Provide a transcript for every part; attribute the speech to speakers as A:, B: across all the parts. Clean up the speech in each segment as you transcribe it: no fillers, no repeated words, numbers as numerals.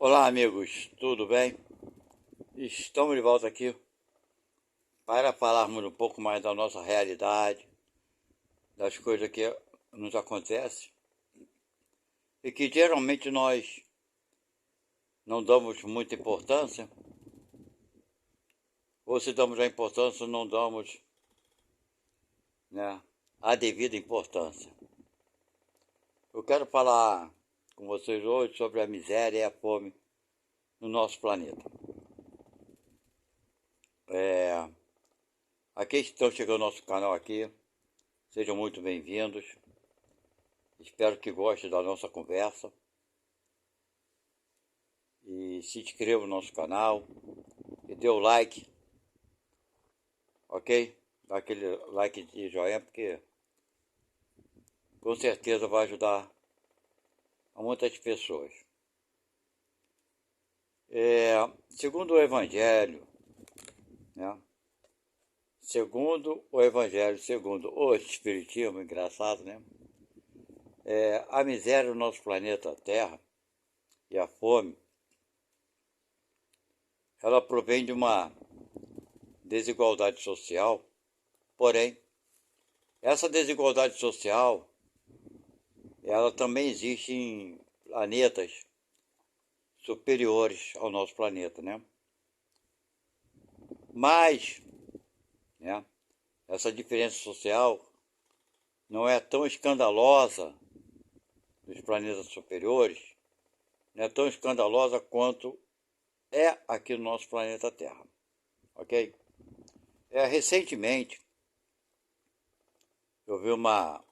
A: Olá, amigos, tudo bem? Estamos de volta aqui para falarmos um pouco mais da nossa realidade, das coisas que nos acontecem e que geralmente nós não damos muita importância, ou se damos a importância, não damos, né, a devida importância. Eu quero falar com vocês hoje sobre a miséria e a fome no nosso planeta. Aqueles que estão chegando ao nosso canal aqui, sejam muito bem-vindos. Espero que gostem da nossa conversa. E se inscreva no nosso canal e dê o like, ok? Dá aquele like de joinha, porque com certeza vai ajudar a muitas pessoas. Segundo o Evangelho, né? Segundo o Espiritismo, engraçado, né? A miséria do nosso planeta Terra e a fome, ela provém de uma desigualdade social, porém, essa desigualdade social, ela também existe em planetas superiores ao nosso planeta, né? Mas, né, essa diferença social não é tão escandalosa nos planetas superiores, não é tão escandalosa quanto é aqui no nosso planeta Terra, ok? Recentemente, eu vi uma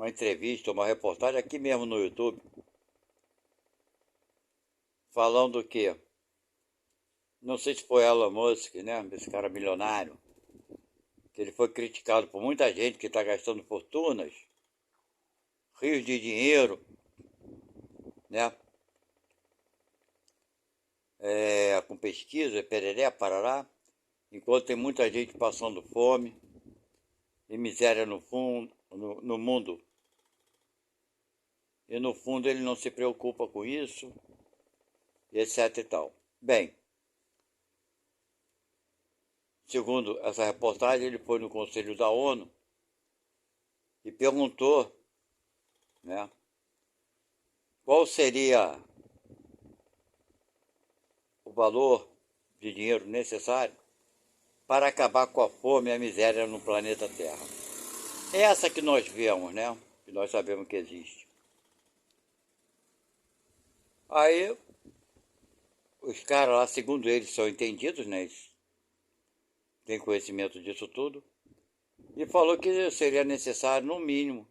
A: entrevista, uma reportagem aqui mesmo no YouTube, falando que, não sei se foi Elon Musk, né, esse cara milionário, que ele foi criticado por muita gente que está gastando fortunas, rios de dinheiro, né, com pesquisa, pereré, parará, enquanto tem muita gente passando fome e miséria no mundo. E no fundo ele não se preocupa com isso, etc e tal. Bem, segundo essa reportagem, ele foi no Conselho da ONU e perguntou, né, qual seria o valor de dinheiro necessário para acabar com a fome e a miséria no planeta Terra. É essa que nós vemos, né? Que nós sabemos que existe. Aí, os caras lá, segundo eles, são entendidos, né? Eles têm conhecimento disso tudo. E falou que seria necessário, no mínimo,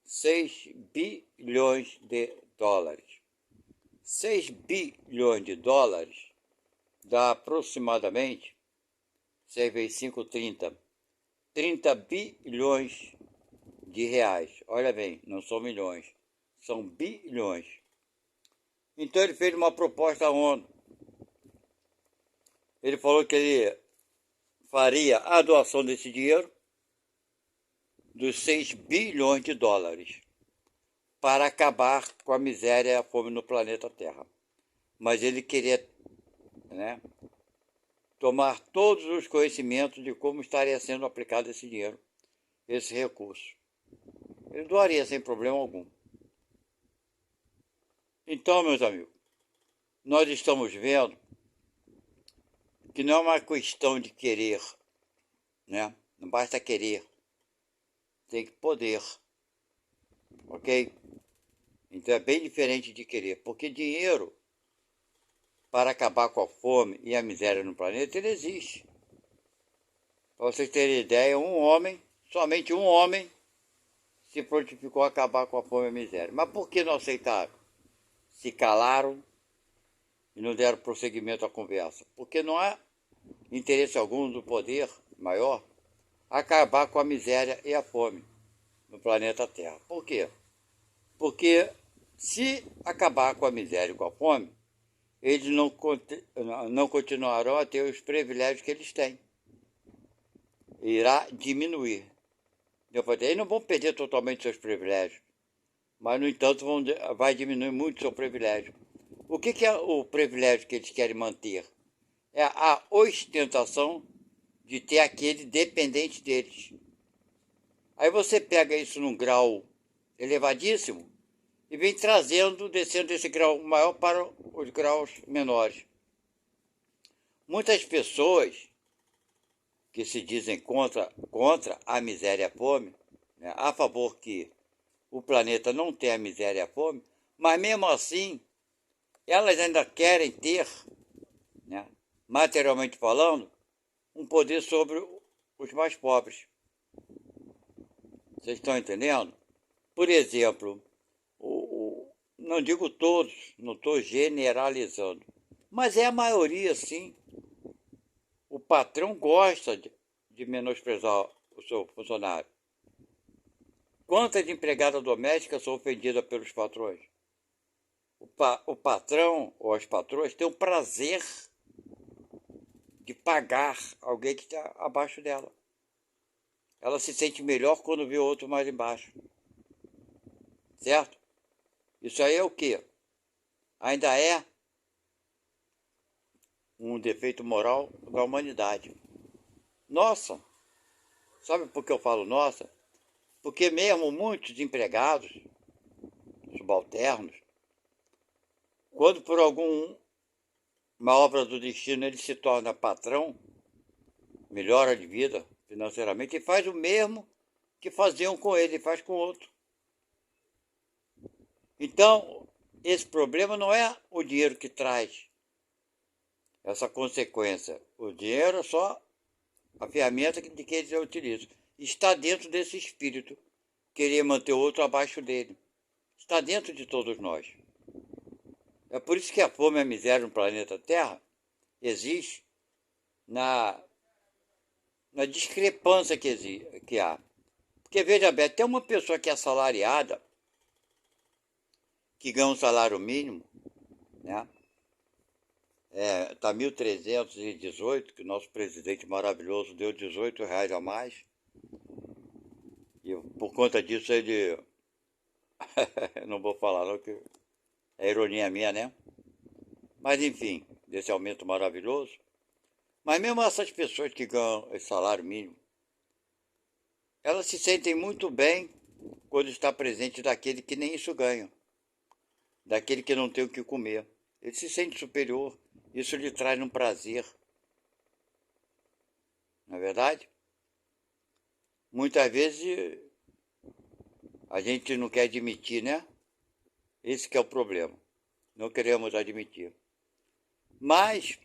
A: 6 bilhões de dólares. 6 bilhões de dólares dá aproximadamente 6 vezes 5, 30 bilhões de reais. Olha bem, não são milhões, são bilhões. Então ele fez uma proposta à ONU. Ele falou que ele faria a doação desse dinheiro, dos 6 bilhões de dólares, para acabar com a miséria e a fome no planeta Terra. Mas ele queria, né, tomar todos os conhecimentos de como estaria sendo aplicado esse dinheiro, esse recurso. Ele doaria sem problema algum. Então, meus amigos, nós estamos vendo que não é uma questão de querer, né? Não basta querer, tem que poder, ok? Então é bem diferente de querer, porque dinheiro para acabar com a fome e a miséria no planeta, ele existe. Para vocês terem ideia, somente um homem, se prontificou a acabar com a fome e a miséria. Mas por que não aceitaram? Se calaram e não deram prosseguimento à conversa? Porque não há interesse algum do poder maior acabar com a miséria e a fome no planeta Terra. Por quê? Porque se acabar com a miséria e com a fome, eles não continuarão a ter os privilégios que eles têm. Irá diminuir. Eles não vão perder totalmente seus privilégios, mas, no entanto, vai diminuir muito seu privilégio. O que é o privilégio que eles querem manter? É a ostentação de ter aquele dependente deles. Aí você pega isso num grau elevadíssimo e vem trazendo, descendo desse grau maior para os graus menores. Muitas pessoas que se dizem contra a miséria e a fome, né, a favor que o planeta não tenha a miséria e a fome, mas mesmo assim elas ainda querem ter, né, materialmente falando, um poder sobre os mais pobres. Vocês estão entendendo? Por exemplo, não digo todos, não estou generalizando, mas é a maioria, sim. O patrão gosta de menosprezar o seu funcionário. Quantas empregadas domésticas são ofendidas pelos patrões? O patrão ou as patroas têm o prazer de pagar alguém que está abaixo dela. Ela se sente melhor quando vê outro mais embaixo. Certo? Isso aí é o quê? Ainda é um defeito moral da humanidade. Nossa! Sabe por que eu falo nossa? Porque mesmo muitos empregados, subalternos, quando por alguma obra do destino ele se torna patrão, melhora de vida financeiramente, e faz o mesmo que faziam com ele, faz com o outro. Então, esse problema não é o dinheiro que traz essa consequência. O dinheiro é só a ferramenta de que eles utilizam. Está dentro desse espírito, querer manter o outro abaixo dele. Está dentro de todos nós. É por isso que a fome e a miséria no planeta Terra existe na discrepância que há. Porque, veja bem, até uma pessoa que é assalariada, que ganha um salário mínimo, né? Está 1.318, que o nosso presidente maravilhoso deu R$18 a mais. E por conta disso ele... não vou falar não, que é ironia minha, né? Mas enfim, desse aumento maravilhoso. Mas mesmo essas pessoas que ganham esse salário mínimo, elas se sentem muito bem quando está presente daquele que nem isso ganha, daquele que não tem o que comer. Ele se sente superior, isso lhe traz um prazer. Não é verdade? Muitas vezes a gente não quer admitir, né? Esse que é o problema. Não queremos admitir. Mas,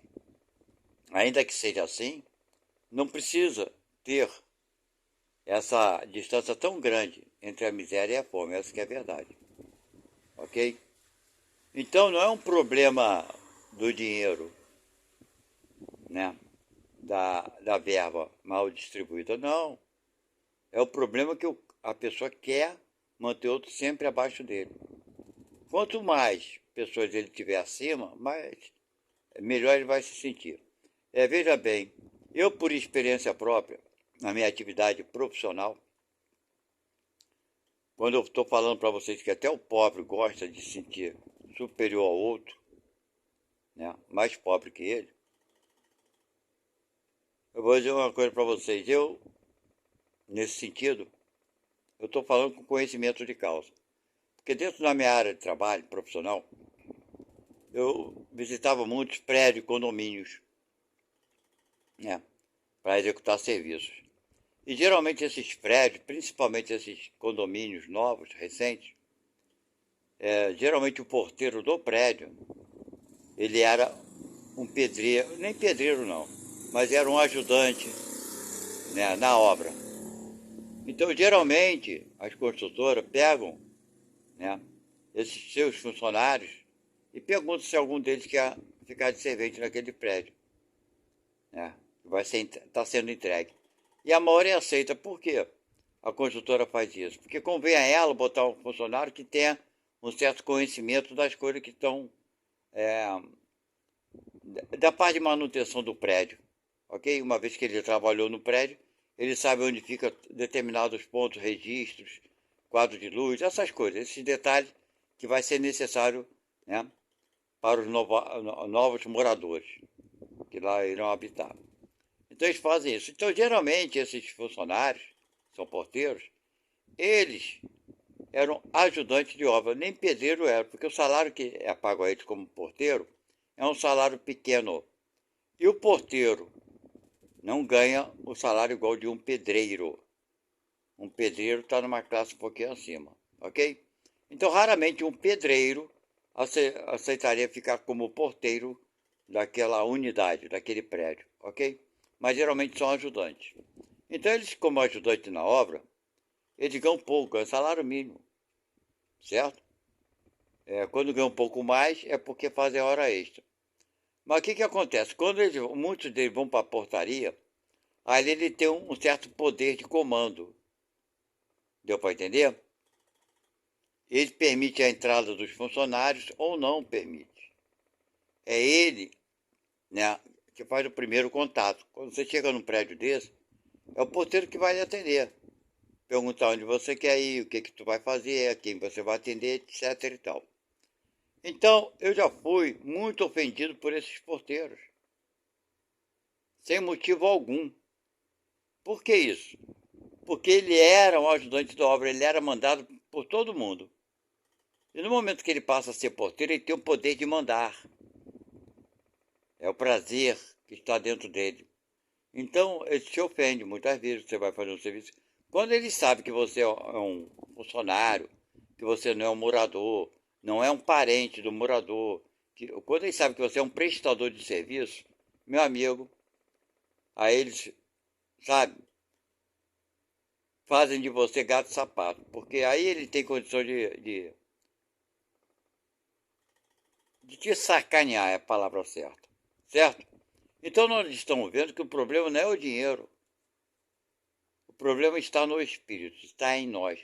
A: ainda que seja assim, não precisa ter essa distância tão grande entre a miséria e a fome. Essa que é a verdade. Ok? Então não é um problema do dinheiro, né? Da verba mal distribuída, não. É o problema que a pessoa quer manter outro sempre abaixo dele. Quanto mais pessoas ele tiver acima, mais melhor ele vai se sentir. Veja bem, eu por experiência própria, na minha atividade profissional, quando eu estou falando para vocês que até o pobre gosta de se sentir superior ao outro, né, mais pobre que ele, eu vou dizer uma coisa para vocês. Eu, nesse sentido, eu estou falando com conhecimento de causa. Porque dentro da minha área de trabalho profissional, eu visitava muitos prédios, condomínios, né, para executar serviços. E geralmente esses prédios, principalmente esses condomínios novos, recentes, geralmente o porteiro do prédio, ele era um pedreiro, nem pedreiro não, mas era um ajudante, né, na obra. Então, geralmente, as construtoras pegam, né, esses seus funcionários e perguntam se algum deles quer ficar de servente naquele prédio, né, que está sendo entregue. E a maioria aceita. Por quê a construtora faz isso? Porque convém a ela botar um funcionário que tenha um certo conhecimento das coisas que estão da parte de manutenção do prédio, ok? Uma vez que ele trabalhou no prédio, ele sabe onde fica determinados pontos, registros, quadro de luz, essas coisas, esses detalhes que vai ser necessário, né, para os novos moradores que lá irão habitar. Então eles fazem isso. Então geralmente esses funcionários, são porteiros, eles eram ajudantes de obra, nem pedreiro era, porque o salário que é pago a eles como porteiro é um salário pequeno. E o porteiro não ganha o salário igual de um pedreiro. Um pedreiro está numa classe um pouquinho acima, ok? Então, raramente um pedreiro aceitaria ficar como porteiro daquela unidade, daquele prédio, ok? Mas geralmente são ajudantes. Então, eles, como ajudantes na obra, eles ganham pouco, ganham salário mínimo, certo? Quando ganham um pouco mais, é porque fazem hora extra. Mas o que acontece? Quando muitos deles vão para a portaria, aí ele tem um certo poder de comando. Deu para entender? Ele permite a entrada dos funcionários ou não permite. É ele, né, que faz o primeiro contato. Quando você chega num prédio desse, é o porteiro que vai lhe atender. Perguntar onde você quer ir, o que tu vai fazer, a quem você vai atender, etc e tal. Então, eu já fui muito ofendido por esses porteiros. Sem motivo algum. Por que isso? Porque ele era um ajudante de obra, ele era mandado por todo mundo. E no momento que ele passa a ser porteiro, ele tem o poder de mandar. É o prazer que está dentro dele. Então, ele te ofende muitas vezes, você vai fazer um serviço. Quando ele sabe que você é um funcionário, que você não é um morador, não é um parente do morador, quando ele sabe que você é um prestador de serviço, meu amigo, aí eles, sabe, fazem de você gato e sapato, porque aí ele tem condição de te sacanear, é a palavra certa, certo? Então nós estamos vendo que o problema não é o dinheiro, o problema está no espírito, está em nós,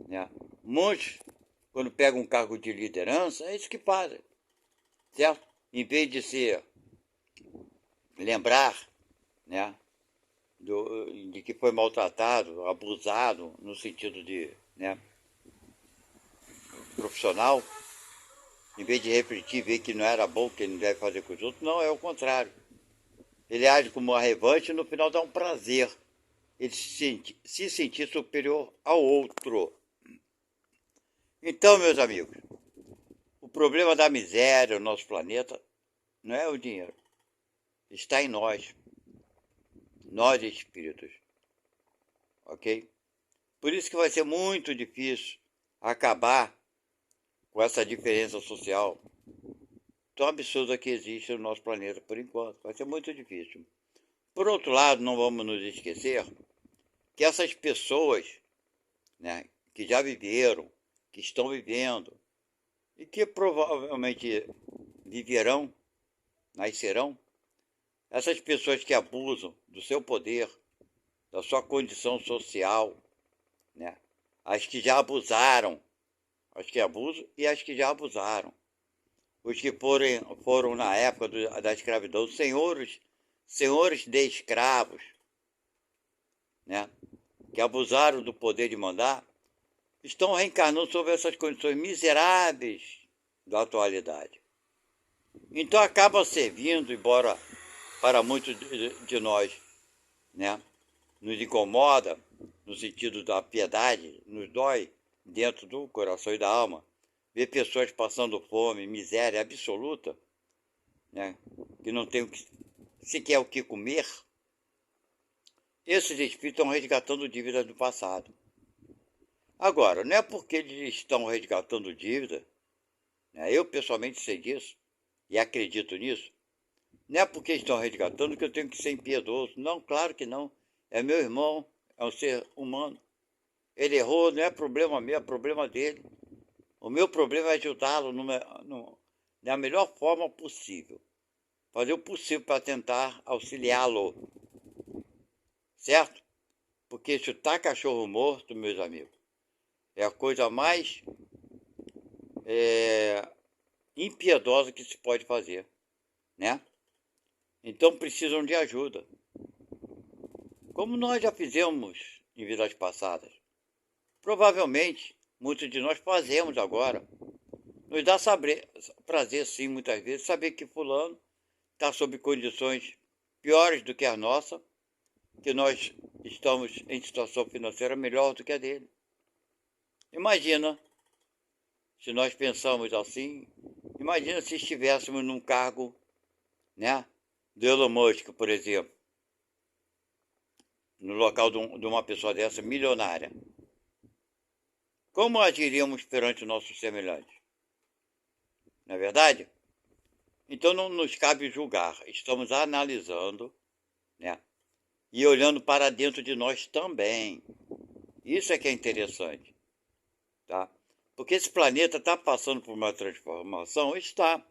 A: né? Muitos, quando pegam um cargo de liderança, é isso que fazem, certo? Em vez de se lembrar, né, de que foi maltratado, abusado, no sentido de, né, profissional, em vez de refletir, ver que não era bom, que ele não deve fazer com os outros, não, é o contrário. Ele age como uma revanche e no final dá um prazer. Ele se sentir superior ao outro. Então, meus amigos, o problema da miséria no nosso planeta não é o dinheiro. Está em nós. Nós espíritos. Ok? Por isso que vai ser muito difícil acabar com essa diferença social tão absurda que existe no nosso planeta por enquanto. Vai ser muito difícil. Por outro lado, não vamos nos esquecer que essas pessoas, né, que já viveram, que estão vivendo e que provavelmente viverão, nascerão, essas pessoas que abusam do seu poder, da sua condição social, né, as que já abusaram, as que abusam e as que já abusaram, os que foram na época da escravidão senhores de escravos, né, que abusaram do poder de mandar, estão reencarnando sob essas condições miseráveis da atualidade. Então acaba servindo, embora para muitos de nós, né, nos incomoda, no sentido da piedade, nos dói dentro do coração e da alma, ver pessoas passando fome, miséria absoluta, né, que não tem sequer o que comer. Esses espíritos estão resgatando dívidas do passado. Agora, não é porque eles estão resgatando dívida, né, eu pessoalmente sei disso e acredito nisso, não é porque estão resgatando que eu tenho que ser impiedoso. Não, claro que não. É meu irmão, é um ser humano. Ele errou, não é problema meu, é problema dele. O meu problema é ajudá-lo da melhor forma possível. Fazer o possível para tentar auxiliá-lo. Certo? Porque chutar cachorro morto, meus amigos, é a coisa mais impiedosa que se pode fazer, né? Então precisam de ajuda. Como nós já fizemos em vidas passadas. Provavelmente, muitos de nós fazemos agora. nos dá prazer, sim, muitas vezes, saber que fulano está sob condições piores do que a nossa, que nós estamos em situação financeira melhor do que a dele. Imagina se nós pensamos assim, imagina se estivéssemos num cargo, né, do Elon Musk, por exemplo, no local de uma pessoa dessa milionária. Como agiríamos perante o nosso semelhante? Não é verdade? Então não nos cabe julgar, estamos analisando, né, e olhando para dentro de nós também. Isso é que é interessante, tá? Porque esse planeta está passando por uma transformação? Está.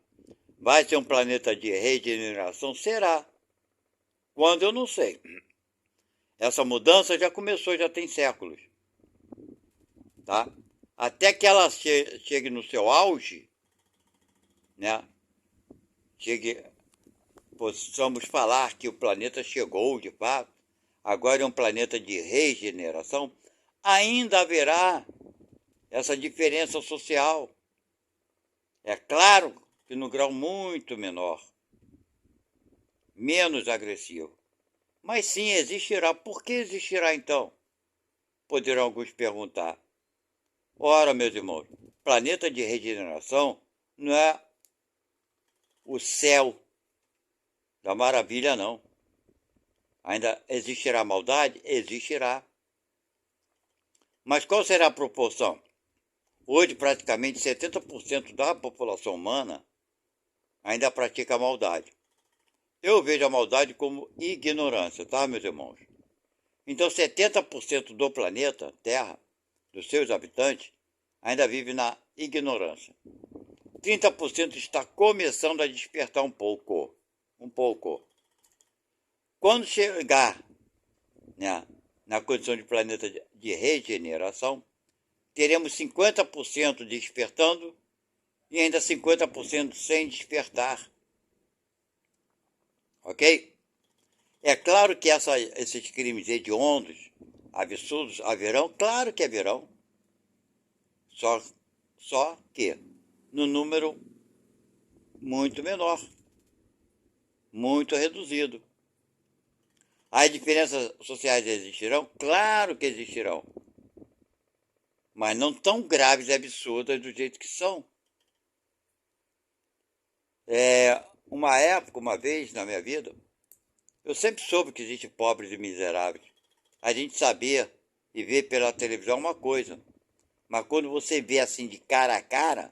A: Vai ser um planeta de regeneração? Será. Quando? Eu não sei. Essa mudança já começou, já tem séculos, tá? Até que ela chegue no seu auge, né? Possamos falar que o planeta chegou de fato, agora é um planeta de regeneração, ainda haverá essa diferença social. É claro que no grau muito menor, menos agressivo. Mas sim, existirá. Por que existirá então? Poderão alguns perguntar. Ora, meus irmãos, planeta de regeneração não é o céu da maravilha, não. Ainda existirá maldade? Existirá. Mas qual será a proporção? Hoje, praticamente 70% da população humana ainda pratica maldade. Eu vejo a maldade como ignorância, tá, meus irmãos? Então, 70% do planeta Terra, dos seus habitantes, ainda vive na ignorância. 30% está começando a despertar um pouco. Um pouco. Quando chegar, né, na condição de planeta de regeneração, teremos 50% despertando e ainda 50% sem despertar. Ok? É claro que esses crimes hediondos, absurdos, haverão? Claro que haverão. Só que no número muito menor, muito reduzido. As diferenças sociais existirão? Claro que existirão. Mas não tão graves e absurdas do jeito que são. Uma época, uma vez na minha vida, eu sempre soube que existem pobres e miseráveis. A gente sabia e vê pela televisão uma coisa. Mas quando você vê assim de cara a cara,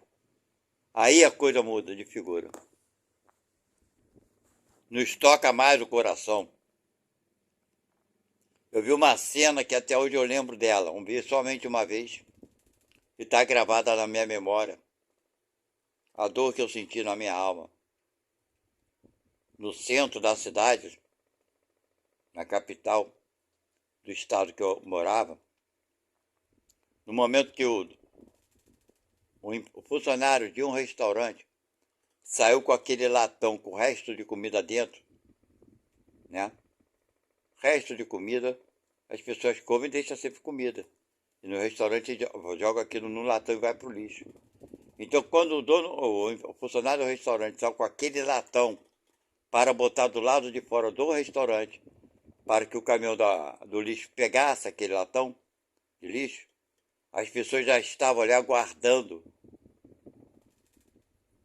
A: aí a coisa muda de figura. Nos toca mais o coração. Eu vi uma cena que até hoje eu lembro dela, vi somente uma vez, e está gravada na minha memória. A dor que eu senti na minha alma. No centro da cidade, na capital do estado que eu morava, no momento que o funcionário de um restaurante saiu com aquele latão com o resto de comida dentro, né? Resto de comida, as pessoas comem e deixam sempre comida. E no restaurante joga aquilo no latão e vai para o lixo. Então, quando o funcionário do restaurante saiu com aquele latão para botar do lado de fora do restaurante, para que o caminhão do lixo pegasse aquele latão de lixo, as pessoas já estavam ali aguardando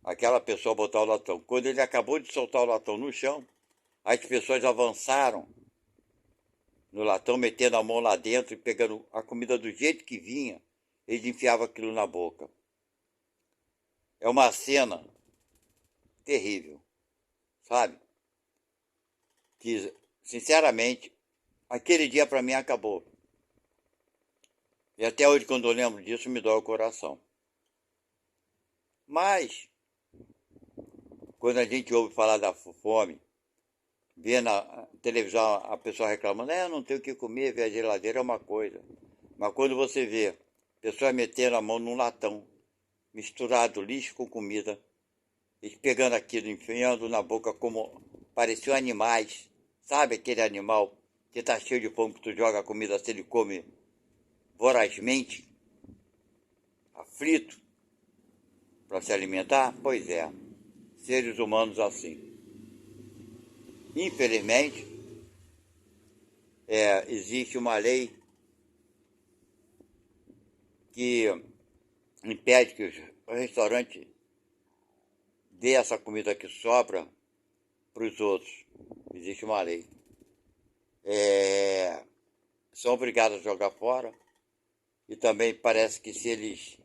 A: aquela pessoa botar o latão. Quando ele acabou de soltar o latão no chão, as pessoas avançaram no latão, metendo a mão lá dentro e pegando a comida do jeito que vinha, eles enfiavam aquilo na boca. É uma cena terrível, sabe? Que, sinceramente, aquele dia para mim acabou. E até hoje, quando eu lembro disso, me dói o coração. Mas, quando a gente ouve falar da fome, vê na televisão a pessoa reclamando, não tenho o que comer, ver a geladeira é uma coisa. Mas quando você vê pessoas metendo a mão num latão, misturado lixo com comida, e pegando aquilo, enfiando na boca como pareciam animais, sabe aquele animal que está cheio de fome, que tu joga a comida assim, ele come vorazmente, aflito. para se alimentar? Pois é, seres humanos assim. Infelizmente, existe uma lei que impede que os restaurantes dê essa comida que sobra para os outros. Existe uma lei. São obrigados a jogar fora e também parece que se eles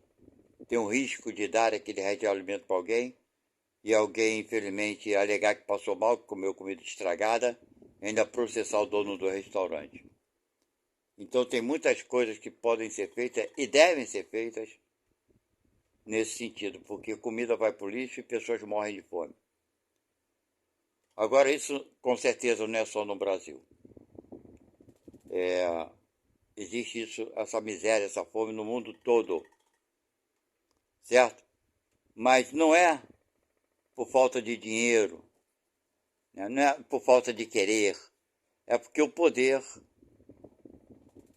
A: têm um risco de dar aquele resto de alimento para alguém e alguém, infelizmente, alegar que passou mal, que comeu comida estragada, ainda processar o dono do restaurante. Então tem muitas coisas que podem ser feitas e devem ser feitas nesse sentido, porque comida vai para o lixo e pessoas morrem de fome. Agora, isso com certeza não é só no Brasil. Existe isso, essa miséria, essa fome no mundo todo, certo? Mas não é por falta de dinheiro, né? Não é por falta de querer, é porque o poder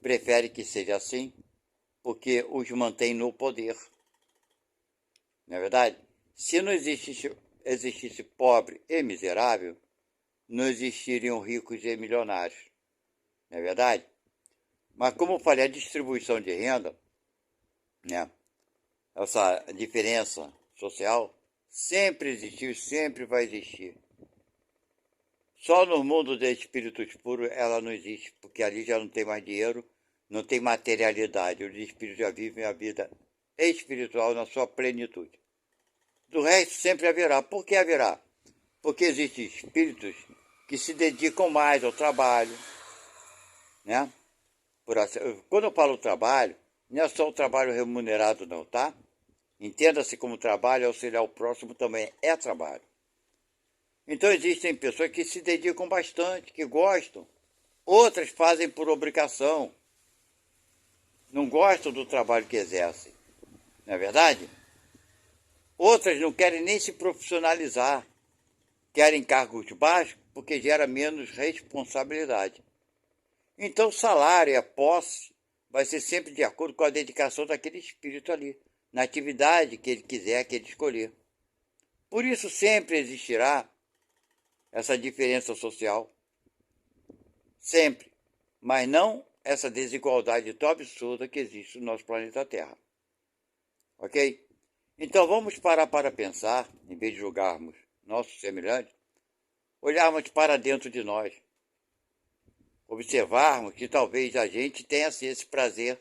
A: prefere que seja assim, porque os mantém no poder. Não é verdade? Se não existisse pobre e miserável, não existiriam ricos e milionários. Não é verdade? Mas como eu falei, a distribuição de renda, né, essa diferença social, sempre existiu e sempre vai existir. Só no mundo de espíritos puros ela não existe, porque ali já não tem mais dinheiro, não tem materialidade. Os espíritos já vivem a vida espiritual na sua plenitude. Do resto sempre haverá. Por que haverá? Porque existem espíritos que se dedicam mais ao trabalho, né? Quando eu falo trabalho, não é só o trabalho remunerado não, tá? Entenda-se como trabalho, auxiliar o próximo também é trabalho. Então existem pessoas que se dedicam bastante, que gostam. Outras fazem por obrigação. Não gostam do trabalho que exercem. Não é verdade? Outras não querem nem se profissionalizar. Querem cargos baixos porque gera menos responsabilidade. Então o salário e a posse vai ser sempre de acordo com a dedicação daquele espírito ali, na atividade que ele quiser, que ele escolher. Por isso sempre existirá essa diferença social. Sempre. Mas não essa desigualdade tão absurda que existe no nosso planeta Terra. Ok? Então vamos parar para pensar, em vez de julgarmos nossos semelhantes, olharmos para dentro de nós. Observarmos que talvez a gente tenha assim, esse prazer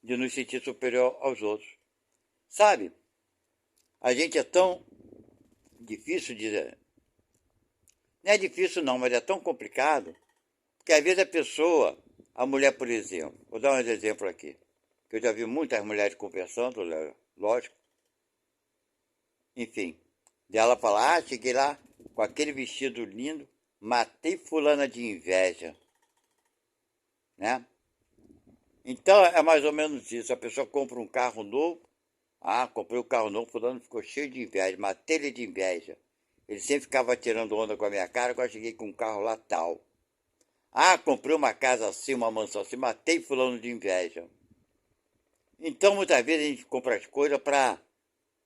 A: de nos sentir superior aos outros. Sabe, a gente é tão difícil de... Não é difícil não, mas é tão complicado, porque às vezes a pessoa, a mulher, por exemplo, vou dar um exemplo aqui, que eu já vi muitas mulheres conversando, lógico, enfim, dela falar, cheguei lá com aquele vestido lindo, matei fulana de inveja, né? Então é mais ou menos isso, a pessoa compra um carro novo, comprei um carro novo, fulano ficou cheio de inveja, matei ele de inveja. Ele sempre ficava tirando onda com a minha cara, agora cheguei com um carro lá tal. Comprei uma casa assim, uma mansão assim, matei fulano de inveja. Então muitas vezes a gente compra as coisas para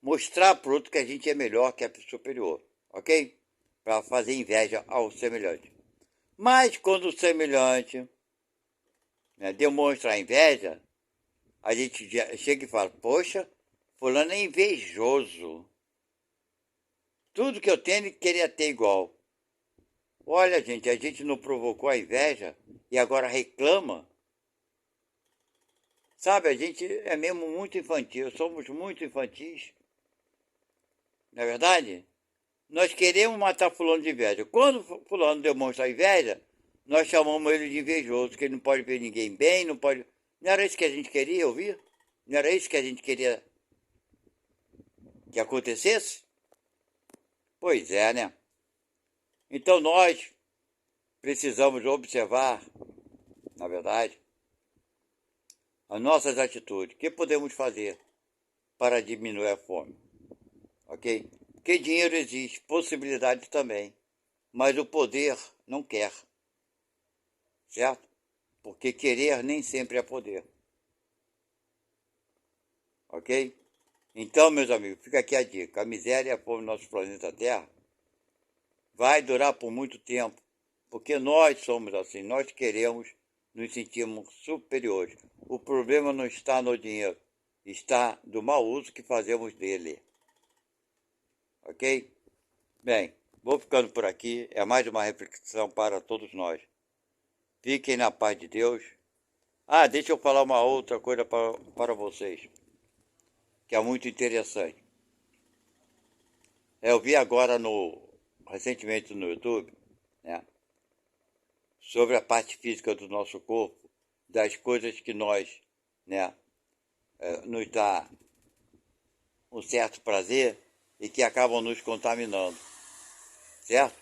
A: mostrar para o outro que a gente é melhor, que é superior, ok? Para fazer inveja ao semelhante. Mas quando o semelhante, né, demonstra a inveja, a gente chega e fala, poxa, fulano é invejoso. Tudo que eu tenho ele queria ter igual. Olha, gente, a gente não provocou a inveja e agora reclama. Sabe, a gente é mesmo muito infantil, somos muito infantis. Não é verdade? Nós queremos matar fulano de inveja. Quando fulano demonstra inveja, nós chamamos ele de invejoso, que ele não pode ver ninguém bem, não pode... Não era isso que a gente queria ouvir? Não era isso que a gente queria que acontecesse? Pois é, né? Então nós precisamos observar, na verdade, as nossas atitudes. O que podemos fazer para diminuir a fome? Ok? Porque dinheiro existe, possibilidade também, mas o poder não quer, certo? Porque querer nem sempre é poder, ok? Então, meus amigos, fica aqui a dica. A miséria e a fome no nosso planeta Terra vai durar por muito tempo, porque nós somos assim, nós queremos nos sentirmos superiores. O problema não está no dinheiro, está do mau uso que fazemos dele. Ok? Bem, vou ficando por aqui. É mais uma reflexão para todos nós. Fiquem na paz de Deus. Ah, deixa eu falar uma outra coisa para vocês, que é muito interessante. Eu vi agora recentemente no YouTube, né, sobre a parte física do nosso corpo, das coisas que nós, né, nos dá um certo prazer e que acabam nos contaminando, certo?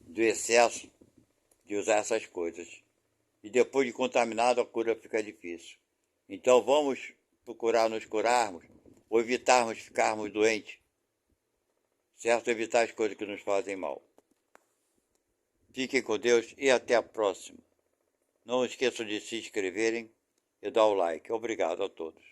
A: Do excesso de usar essas coisas. E depois de contaminado, a cura fica difícil. Então vamos procurar nos curarmos ou evitarmos ficarmos doentes, certo? Evitar as coisas que nos fazem mal. Fiquem com Deus e até a próxima. Não esqueçam de se inscreverem e dar o like. Obrigado a todos.